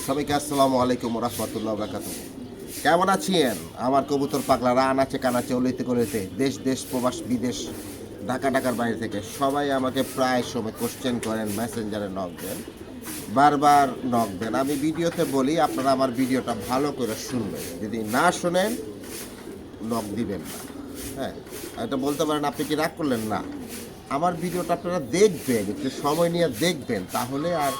সবাইকে আসসালামু আলাইকুম রহমতুল্লাহ বরকাতুহ। কেমন আছেন আমার কবুতর পাগলারা? আনাচে কানাচে অলিতে গলিতে দেশ দেশ প্রবাস বিদেশ ঢাকার বাইরে থেকে সবাই আমাকে প্রায় সময় কোশ্চেন করেন, মেসেঞ্জারে নক দেন, বারবার নক দেন। আমি ভিডিওতে বলি আপনারা আমার ভিডিওটা ভালো করে শুনবেন, যদি না শোনেন নক দিবেন না। হ্যাঁ, এটা বলতে পারেন আপনি কি রাগ করলেন? না, আমার ভিডিওটা আপনারা দেখবেন, একটু সময় নিয়ে দেখবেন, তাহলে আর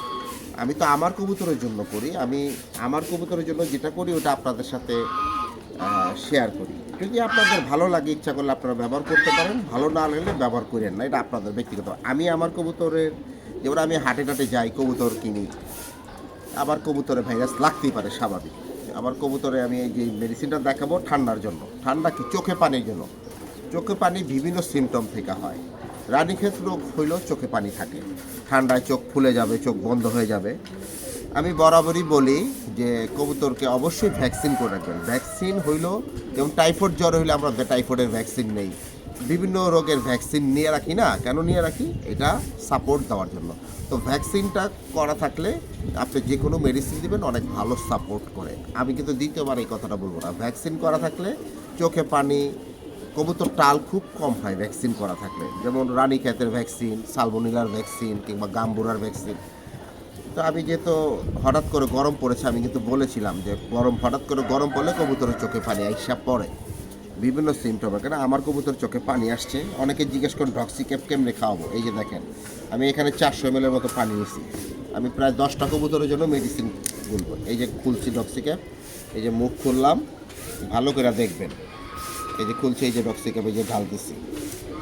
আমি তো আমার কবুতরের জন্য করি, আমি আমার কবুতরের জন্য যেটা করি ওটা আপনাদের সাথে শেয়ার করি। যদি আপনাদের ভালো লাগে, ইচ্ছা করলে আপনারা ব্যবহার করতে পারেন, ভালো না লাগলে ব্যবহার করেন না, এটা আপনাদের ব্যক্তিগত। আমি আমার কবুতরের, যেমন আমি হাটে টাটে যাই কবুতর কিনি, আবার কবুতরে ভাইরাস লাগতেই পারে, স্বাভাবিক। আমার কবুতরে আমি এই যে মেডিসিনটা দেখাবো ঠান্ডার জন্য। ঠান্ডা কি? চোখে পানির জন্য। চোখে পানি বিভিন্ন সিমটম থেকে হয়। রানীক্ষেত রোগ হইলেও চোখে পানি থাকে, ঠান্ডায় চোখ ফুলে যাবে, চোখ বন্ধ হয়ে যাবে। আমি বরাবরই বলি যে কবুতরকে অবশ্যই ভ্যাকসিন করে রাখবেন। ভ্যাকসিন হইলেও, যেমন টাইফয়েড জ্বর হইলে আমরা টাইফয়েডের ভ্যাকসিন নেই, বিভিন্ন রোগের ভ্যাকসিন নিয়ে রাখি না। কেন নিয়ে রাখি? এটা সাপোর্ট দেওয়ার জন্য। তো ভ্যাকসিনটা করা থাকলে আপনি যে কোনো মেডিসিন দিবেন অনেক ভালো সাপোর্ট করে। আমি কিন্তু দ্বিতীয়বার এই কথাটা বলবো না। ভ্যাকসিন করা থাকলে চোখে পানি, কবুতর টাল খুব কম হয় ভ্যাকসিন করা থাকলে, যেমন রানীক্ষেতের ভ্যাকসিন, সালমোনেলার ভ্যাকসিন কিংবা গাম্বুরার ভ্যাকসিন। তো আমি যেহেতু হঠাৎ করে গরম পড়েছে, আমি কিন্তু বলেছিলাম যে হঠাৎ করে গরম পড়লে কবুতরের চোখে পানি আইসা পড়ে, বিভিন্ন সিমটমে। কেন আমার কবুতর চোখে পানি আসছে। অনেকে জিজ্ঞেস করেন ডক্সিক্যাপ কেমনে খাওয়াবো। এই যে দেখেন, আমি এখানে 400 ml মতো পানি নিয়েছি। আমি প্রায় 10টা কবুতরের জন্য মেডিসিন গুলবো। এই যে খুলছি ডক্সিক্যাপ, এই যে মুখ খুললাম, ভালো করে দেখবেন। এই যে খুলছে, এই যে ডক্সিক্যাপ, এই যে ঢালতেছি,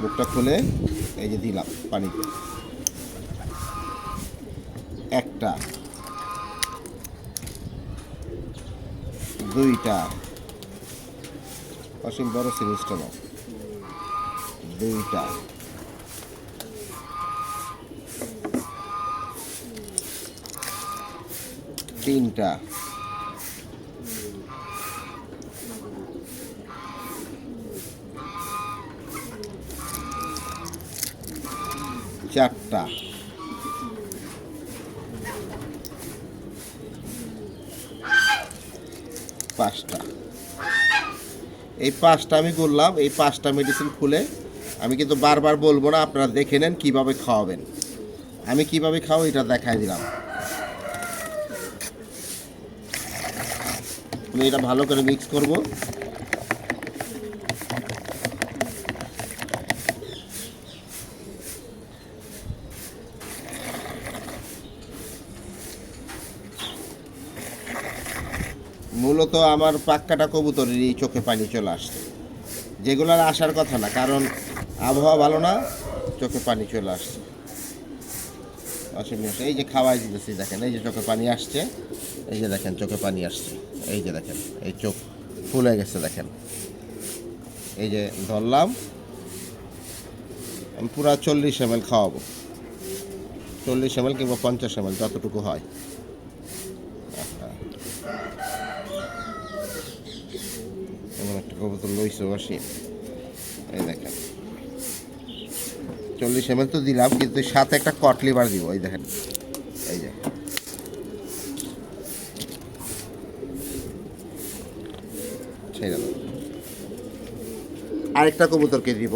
মুখটা খুলে এই যে দিলাম পানিতে। একটা, দুইটা, অসীম বড় সিরিজটা নাও, দুইটা, তিনটা, চারটা, পাঁচটা। এই 5টা আমি করলাম। এই 5টা মেডিসিন খুলে আমি কিন্তু বারবার বলবো না, আপনারা দেখে নেন কীভাবে খাওয়াবেন। আমি কিভাবে খাও এটা দেখাই দিলাম। আমি এটা ভালো করে মিক্স করব। মূলত আমার পাক্কাটা কবুতরেরই চোখে পানি চলে আসছে, যেগুলোর আসার কথা না, কারণ আবহাওয়া ভালো না, চোখে পানি চলে আসছে। অসুবিধা, এই যে খাওয়াই দিতেছি, দেখেন এই যে চোখে পানি আসছে, এই যে দেখেন চোখে পানি আসছে, এই যে দেখেন এই চোখ ফুলে গেছে, দেখেন এই যে ধরলাম। আমি পুরো 40 ml খাওয়াবো, 40 ml কিংবা 50 ml, যতটুকু হয়। এমন একটা কবুতর লইছে বসি, এই দেখেন 40 ml তো দিলাম, কিন্তু সাথে একটা কট লিভার দিব। এই দেখেন, এই যে ছেড়ে দাও। আরেকটা কবুতরকে দিব,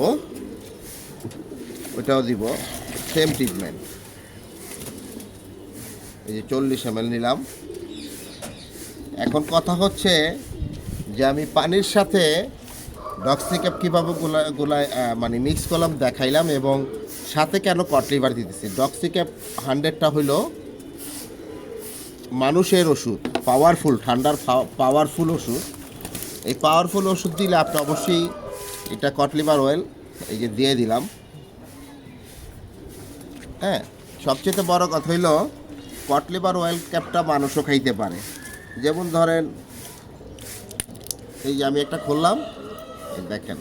ওটাও দিব, সেম ট্রিটমেন্ট। এই যে 40 ml নিলাম। এখন কথা হচ্ছে যে আমি পানির সাথে ডক্সিক্যাপ কীভাবে মানে মিক্স করলাম দেখাইলাম, এবং সাথে কেন কটলিভার দিতেছি। ডক্সিক্যাপ 100টা হইল মানুষের ওষুধ, পাওয়ারফুল, ঠান্ডার পাওয়ারফুল ওষুধ। এই পাওয়ারফুল ওষুধ দিলে আপনি অবশ্যই এটা কটলিভার অয়েল এই যে দিয়ে দিলাম। হ্যাঁ, সবচেয়ে বড় কথা হইল কটলিভার অয়েল ক্যাপটা মানুষও খাইতে পারে। যেমন ধরেন এই যে আমি একটা খুললাম, দেখেন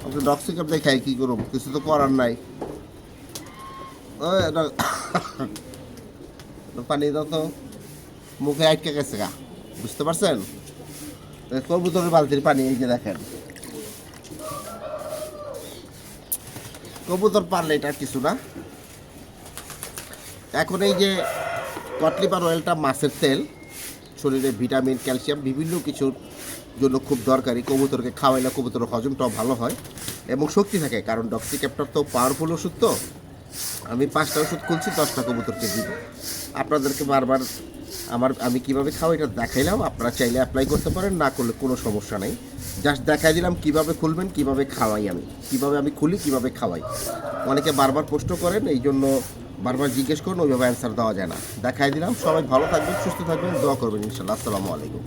আপনি ডক্সিক্যাপ দেখাই কী করব, কিছু তো করার নাই। এটা পানি দাও তো, মুখে আটকে গেছে গা, বুঝতে পারছেন? কবুতরের বালতির পানি, এই যে দেখেন। কবুতর পারলে এটা কিছু না। এখন এই যে কড লিভার অয়েলটা মাছের তেল, শরীরে ভিটামিন, ক্যালসিয়াম বিভিন্ন কিছুর জন্য খুব দরকারি। কবুতরকে খাওয়াইলে কবুতরের হজমটাও ভালো হয় এবং শক্তি থাকে, কারণ ডক্সিক্যাপ্টর তো পাওয়ারফুল ওষুধ। তো আমি 5টা ওষুধ খুলছি, 10টা কবুতরকে দিব। আপনাদেরকে বারবার আমি কিভাবে খাওয়াই এটা দেখাইলাম। আপনারা চাইলে অ্যাপ্লাই করতে পারেন, না করলে কোনো সমস্যা নেই। জাস্ট দেখাই দিলাম কিভাবে খুলবেন, কিভাবে খাওয়াই, কিভাবে আমি খুলি, কিভাবে খাওয়াই। অনেকে বারবার প্রশ্ন করেন, এই জন্য বারবার জিজ্ঞেস করুন, ওইভাবে অ্যান্সার দেওয়া যায় না। দেখাই দিলাম। সবাই ভালো থাকবেন, সুস্থ থাকবেন, দোয়া করবেন ইনশাআল্লাহ। আসসালামু আলাইকুম।